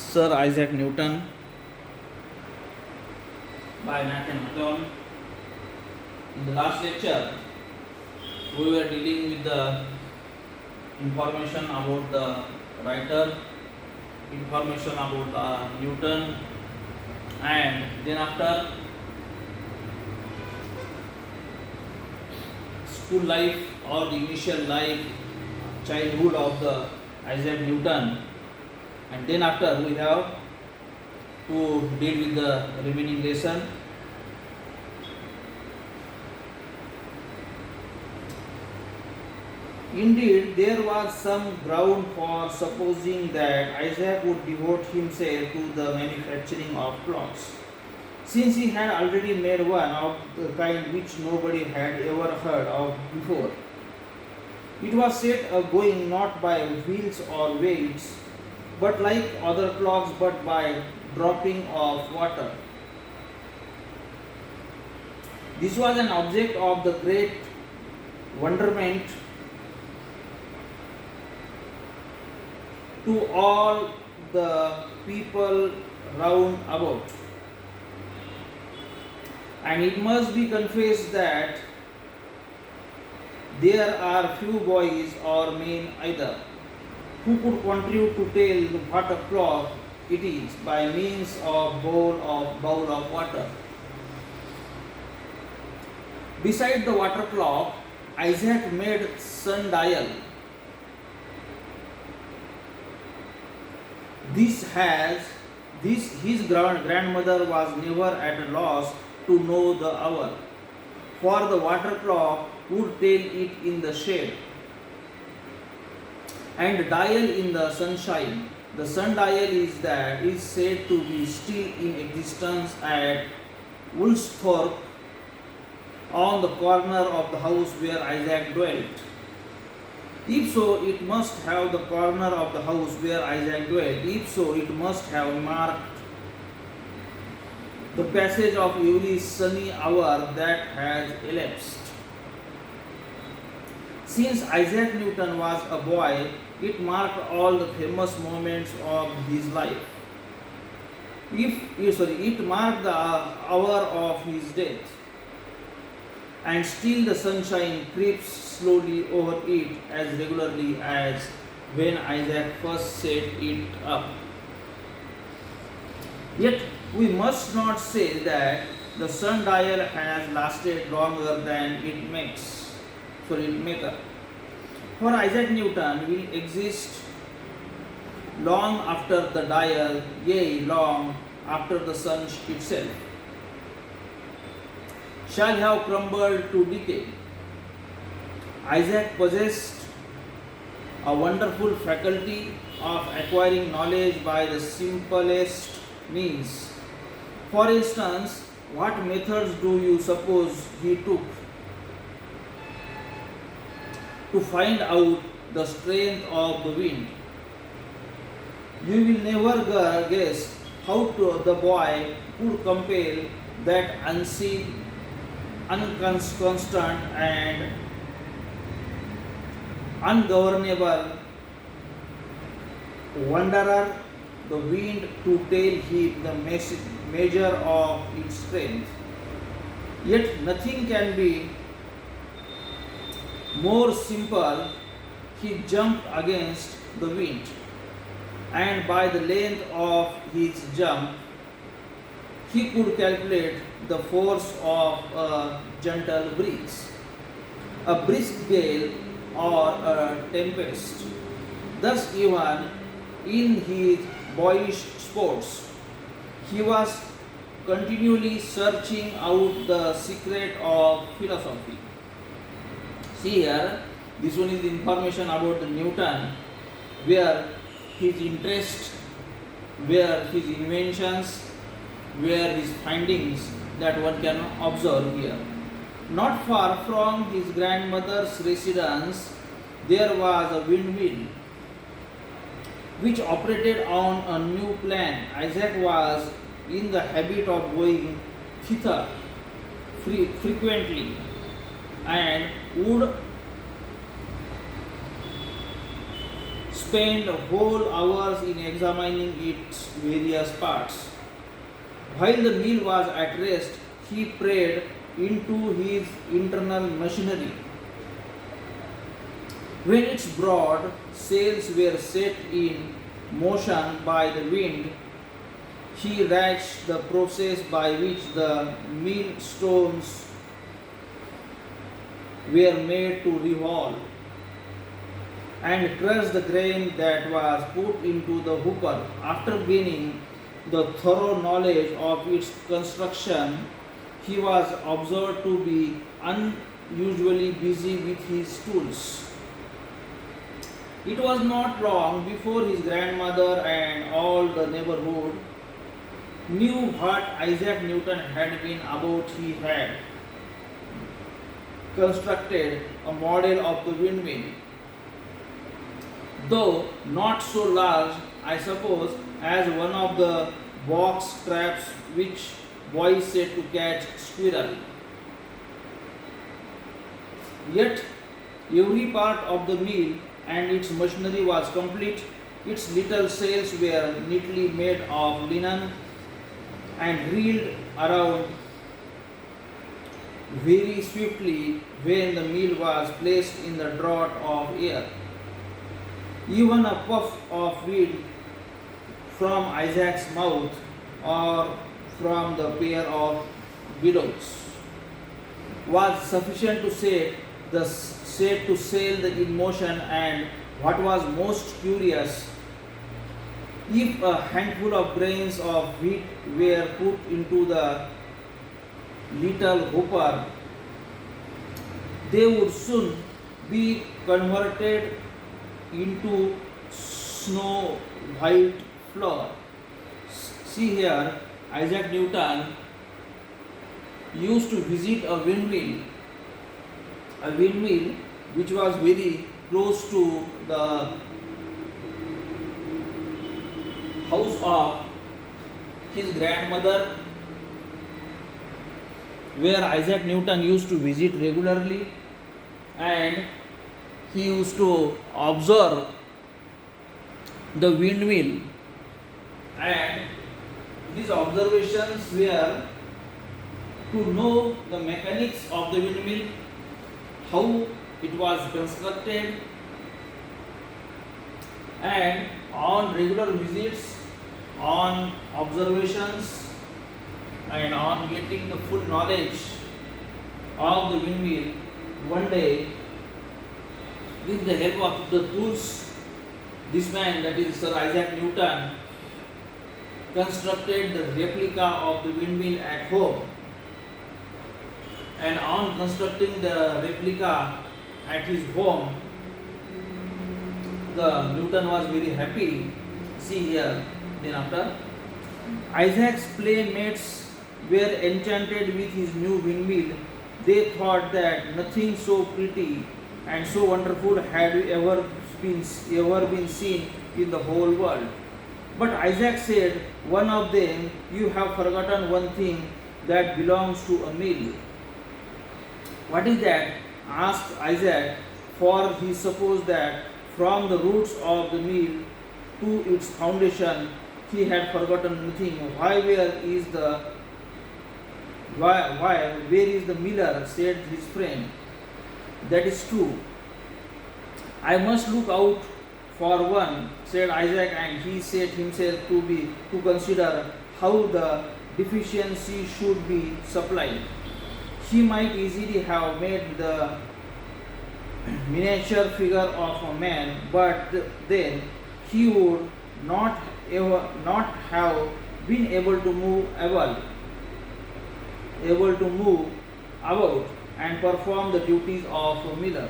Sir Isaac Newton by Nathan Hawthorne. In the last lecture, we were dealing with the information about the writer, information about Newton, and then after school life or the initial life, childhood of the Isaac Newton, and then after we have to deal with the remaining lesson. Indeed, there was some ground for supposing that Isaac would devote himself to the manufacturing of clocks, since he had already made one of the kind which nobody had ever heard of before. It was set going not by wheels or weights, but like other clocks, but by dropping of water. This was an object of the great wonderment to all the people round about. And it must be confessed that there are few boys or men either who could contribute to tell what a clock it is by means of bowl of water. Beside the water clock, Isaac made sundial. His grandmother was never at a loss to know the hour, for the water clock would tell it in the shade and dial in the sunshine. The sundial is said to be still in existence at Woolsthorpe, on the corner of the house where Isaac dwelt. If so, it must have the corner of the house where Isaac dwelt. If so, it must have marked the passage of every sunny hour that has elapsed. Since Isaac Newton was a boy, it marked all the famous moments of his life. It marked the hour of his death. And still the sunshine creeps slowly over it as regularly as when Isaac first set it up. Yet we must not say that the sundial has lasted longer than it makes. For Isaac Newton will exist long after the dial, yea, long after the sun itself shall have crumbled to decay. Isaac possessed a wonderful faculty of acquiring knowledge by the simplest means. For instance, what methods do you suppose he took to find out the strength of the wind? You will never guess how the boy could compel that unseen, unconstant and ungovernable wanderer the wind to tell him the measure of its strength. Yet nothing can be more simple. He jumped against the wind, and by the length of his jump, he could calculate the force of a gentle breeze, a brisk gale, or a tempest. Thus, even in his boyish sports, he was continually searching out the secret of philosophy. See here, this one is the information about the Newton, where his interest, where his inventions, where his findings that one can observe here. Not far from his grandmother's residence, there was a windmill which operated on a new plan. Isaac was in the habit of going thither frequently and would spent whole hours in examining its various parts. While the mill was at rest, he prayed into his internal machinery. When its broad sails were set in motion by the wind, he watched the process by which the millstones were made to revolve and crush the grain that was put into the hooper. After gaining the thorough knowledge of its construction, he was observed to be unusually busy with his tools. It was not long before his grandmother and all the neighborhood knew what Isaac Newton had been about. He had constructed a model of the windmill, though not so large, I suppose, as one of the box traps which boys set to catch squirrel. Yet every part of the mill and its machinery was complete. Its little sails were neatly made of linen and reeled around very swiftly when the mill was placed in the draught of air. Even a puff of wind from Isaac's mouth or from the pair of bellows was sufficient to set to sail the in motion. And what was most curious, if a handful of grains of wheat were put into the little hopper, they would soon be converted into snow white flour. See here, Isaac Newton used to visit a windmill which was very close to the house of his grandmother, where Isaac Newton used to visit regularly, and he used to observe the windmill, and his observations were to know the mechanics of the windmill, how it was constructed, and on regular visits, on observations, and on getting the full knowledge of the windmill, one day, with the help of the tools, this man, that is Sir Isaac Newton, constructed the replica of the windmill at home. And on constructing the replica at his home, the Newton was very happy. See here, then after, Isaac's playmates were enchanted with his new windmill. They thought that nothing so pretty and so wonderful had ever been seen in the whole world. But Isaac said, one of them, you have forgotten one thing that belongs to a mill. What is that? Asked Isaac, for he supposed that from the roots of the mill to its foundation he had forgotten nothing. Where is the miller? Said his friend. That is true. I must look out for one, said Isaac, and he set himself to consider how the deficiency should be supplied. He might easily have made the miniature figure of a man, but then he would not have been able to move about and perform the duties of a miller.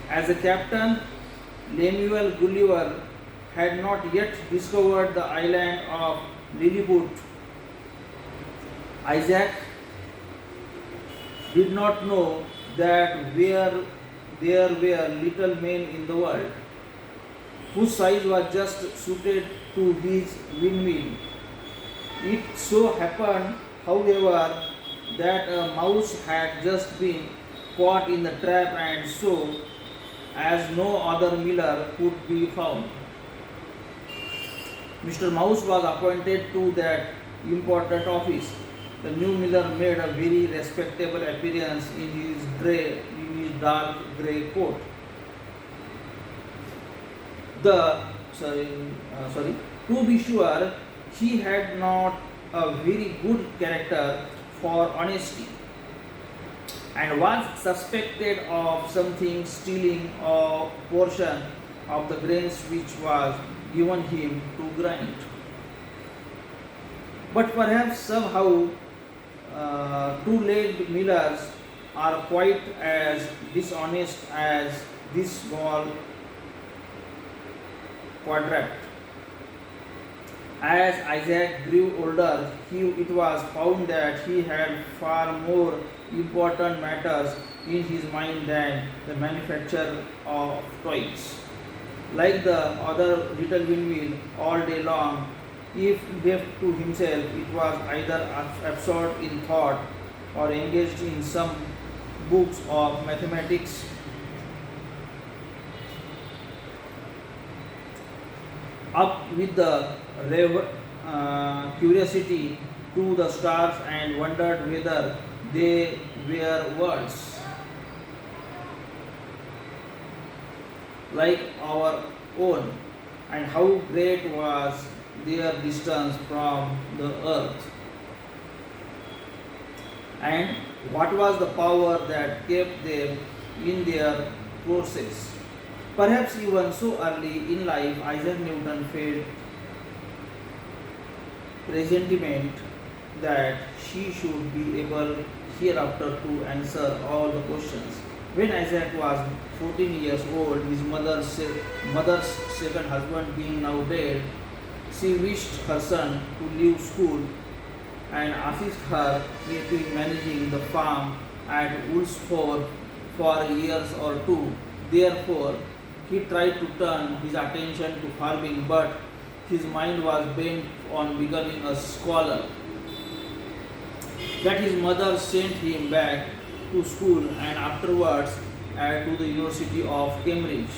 As a captain, Lemuel Gulliver had not yet discovered the island of Lilliput. Isaac did not know that there were little men in the world whose size was just suited to his windmill. It so happened, however, that a mouse had just been caught in the trap, and so, as no other miller could be found, Mr. Mouse was appointed to that important office. The new miller made a very respectable appearance in his dark grey coat. The sorry, to be sure, he had not a very good character for honesty, and was suspected of something stealing a portion of the grains which was given him to grind. But perhaps somehow two-legged millers are quite as dishonest as this small quadrat. As Isaac grew older, it was found that he had far more important matters in his mind than the manufacture of toys. Like the other little windmill, all day long, if left to himself, it was either absorbed in thought or engaged in some books of mathematics. Up with the curiosity to the stars and wondered whether they were worlds like our own, and how great was their distance from the earth, and what was the power that kept them in their courses. Perhaps even so early in life, Isaac Newton felt presentiment that she should be able hereafter to answer all the questions. When Isaac was 14 years old, his mother's second husband being now dead, she wished her son to leave school and assist her in managing the farm at Woolsford for years or two. Therefore, he tried to turn his attention to farming, but his mind was bent on becoming a scholar. That his mother sent him back to school and afterwards to the University of Cambridge.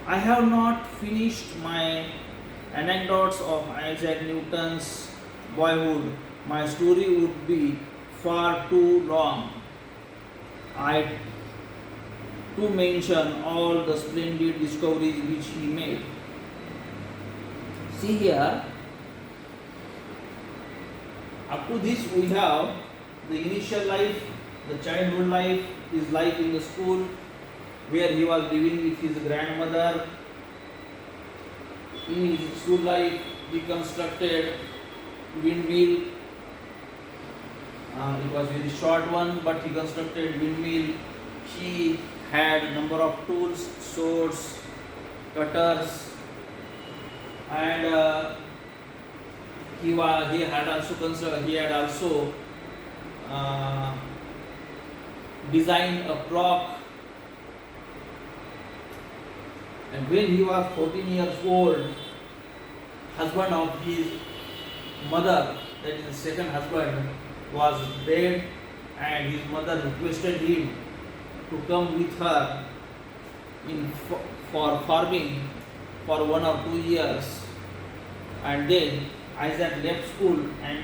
I have not finished my anecdotes of Isaac Newton's boyhood. My story would be far too long. I to mention all the splendid discoveries which he made. See here, up to this we have the initial life, the childhood life, his life in the school, where he was living with his grandmother. In his school life, he constructed windmill. It was a very short one, but he constructed windmill. He had a number of tools, swords, cutters, and he had also designed a clock. And when he was 14 years old, husband of his mother, that is the second husband, was dead, and his mother requested him to come with her for farming for 1 or 2 years. And then Isaac left school and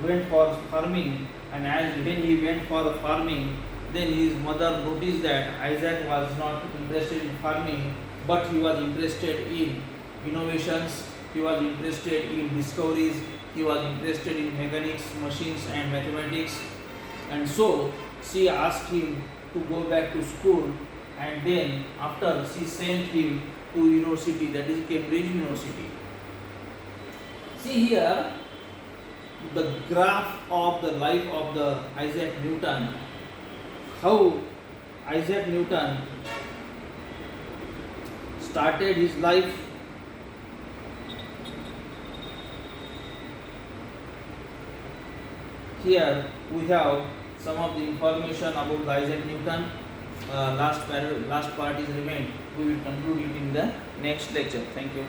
went for farming. And when he went for the farming, then his mother noticed that Isaac was not interested in farming, but he was interested in innovations, he was interested in discoveries, he was interested in mechanics, machines, and mathematics. And so she asked him to go back to school, and then after she sent him to university, that is Cambridge University. See here the graph of the life of the Isaac Newton, how Isaac Newton started his life. Here we have some of the information about Isaac Newton. Last part is remained. We will conclude it in the next lecture. Thank you.